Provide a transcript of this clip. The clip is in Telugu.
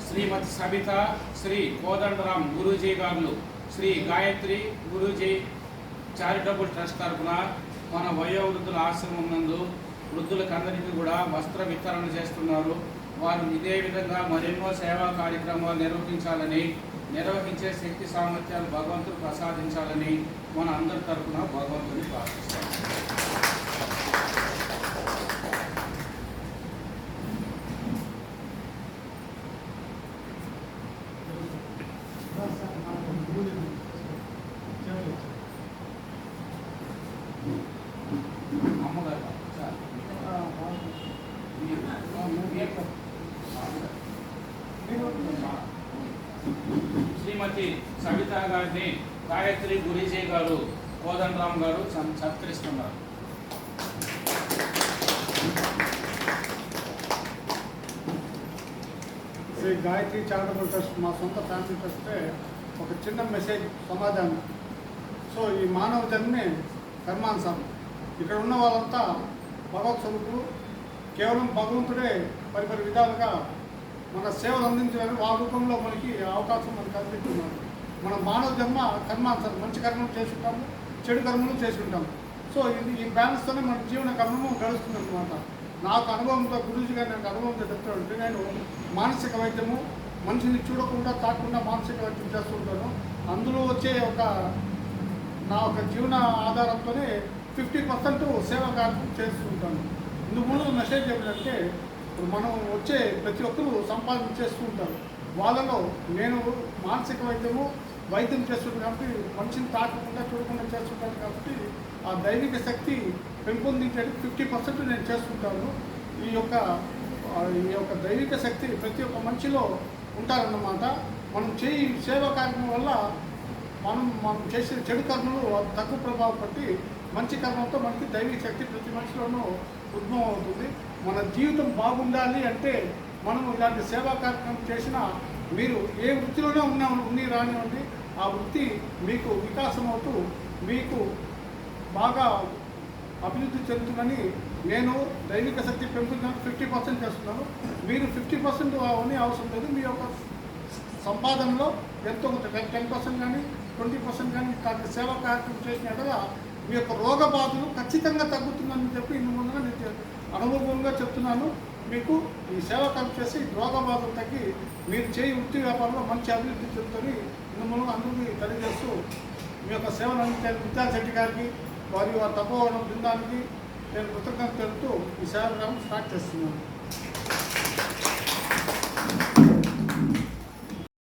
శ్రీమతి సబిత, శ్రీ కోదండరాం గురూజీ గారు, శ్రీ గాయత్రి గురూజీ చారిటబుల్ ట్రస్ట్ తరఫున మన వయోవృద్ధుల ఆశ్రమం నందు వృద్ధులకు అందరికీ కూడా వస్త్ర వితరణ చేస్తున్నారు. వారు ఇదే విధంగా మరెన్నో సేవా కార్యక్రమాలు నిర్వహించే శక్తి సామర్థ్యాలు భగవంతుడు ప్రసాదించాలని మన అందరి తరఫున భగవంతుని ప్రార్థిస్తాం. శ్రీమతి సబిత గారిని గాయత్రి గురూజీ గారు, కోదండరాం గారు సత్కరిస్తున్నారు. శ్రీ గాయత్రి చారిటబుల్ ట్రస్ట్ మా సొంత ఫ్యామిలీ ట్రస్టే ఒక చిన్న మెసేజ్ సమాజాన్ని. సో ఈ మానవ జన్మే కర్మానుసారం. ఇక్కడ ఉన్న వాళ్ళంతా భగవత్ స్వరూపులు. కేవలం భగవంతుడే పరిపరి విధాలుగా మన సేవలు అందించడానికి వాళ్ళ రూపంలో మనకి అవకాశం మనకు కల్పిస్తున్నాడు. మన మానవ జన్మ కర్మానుసారం. మంచి కర్మలు చేసుకుంటాము, చెడు కర్మలు చేసుకుంటాము. సో ఈ బ్యాలెన్స్తోనే మన జీవన కర్మము గడుస్తుంది అనమాట. నాకు అనుభవంతో గురూజీ గారు నాకు అనుభవంతో చెప్తాడంటే, నేను మానసిక వైద్యము మనిషిని చూడకుండా తాకుండా మానసిక వైద్యం చేస్తుంటాను. అందులో వచ్చే నా జీవన ఆధారంతోనే 50% సేవా కార్యక్రమం చేస్తుంటాను. ఇందుకు ముందు మెసేజ్ ఏమిటంటే, ఇప్పుడు మనం వచ్చే ప్రతి ఒక్కరూ సంపాదన చేస్తూ ఉంటారు. వాళ్ళలో నేను మానసిక వైద్యం చేస్తుంటాను కాబట్టి మనిషిని తాకకుండా చూడకుండా చేస్తుంటాను కాబట్టి ఆ దైవిక శక్తి పెంపొందించేది 50% నేను చేస్తుంటాను. ఈ యొక్క దైవిక శక్తి ప్రతి ఒక్క మనిషిలో ఉంటారన్నమాట. మనం సేవా కార్యక్రమం వల్ల మనం చేసే చెడు కర్మలు తక్కువ ప్రభావం పట్టి మంచి కర్మంతో మనకి దైవిక శక్తి ప్రతి మనిషిలోనూ ఉద్భవం అవుతుంది. మన జీవితం బాగుండాలి అంటే మనం ఇలాంటి సేవా కార్యక్రమం చేసినా మీరు ఏ వృత్తిలోనే ఉన్ని రానివ్వండి, ఆ వృత్తి మీకు వికాసం అవుతూ మీకు బాగా అభివృద్ధి చెందుతుందని నేను దైవిక శక్తి పెంపుదలకు 50% చేస్తున్నాను. మీరు 50% అవన్నీ అవసరం లేదు. మీ యొక్క సంపాదనలో ఎంతో 10% కానీ 20% కానీ సేవా కార్యక్రమం చేసినట్టుగా మీ యొక్క రోగ బాధలు ఖచ్చితంగా తగ్గుతుందని చెప్పి ఇందు ముందుగా నేను అనుభవంగా చెప్తున్నాను. మీకు ఈ సేవా కార్యక్రమం చేసి రోగ బాధలు తగ్గి మీరు చేయి వృత్తి వ్యాపారంలో మంచి అభివృద్ధి చెందుతుంది ఇందు మూలంగా అందరికీ తెలియజేస్తూ మీ యొక్క సేవలు అందించారు విద్యాశెట్టి గారికి వారి తపోవనం బృందానికి నేను కృతజ్ఞత తెలుపుతూ ఈ సేవలను స్టార్ట్ చేస్తున్నాను.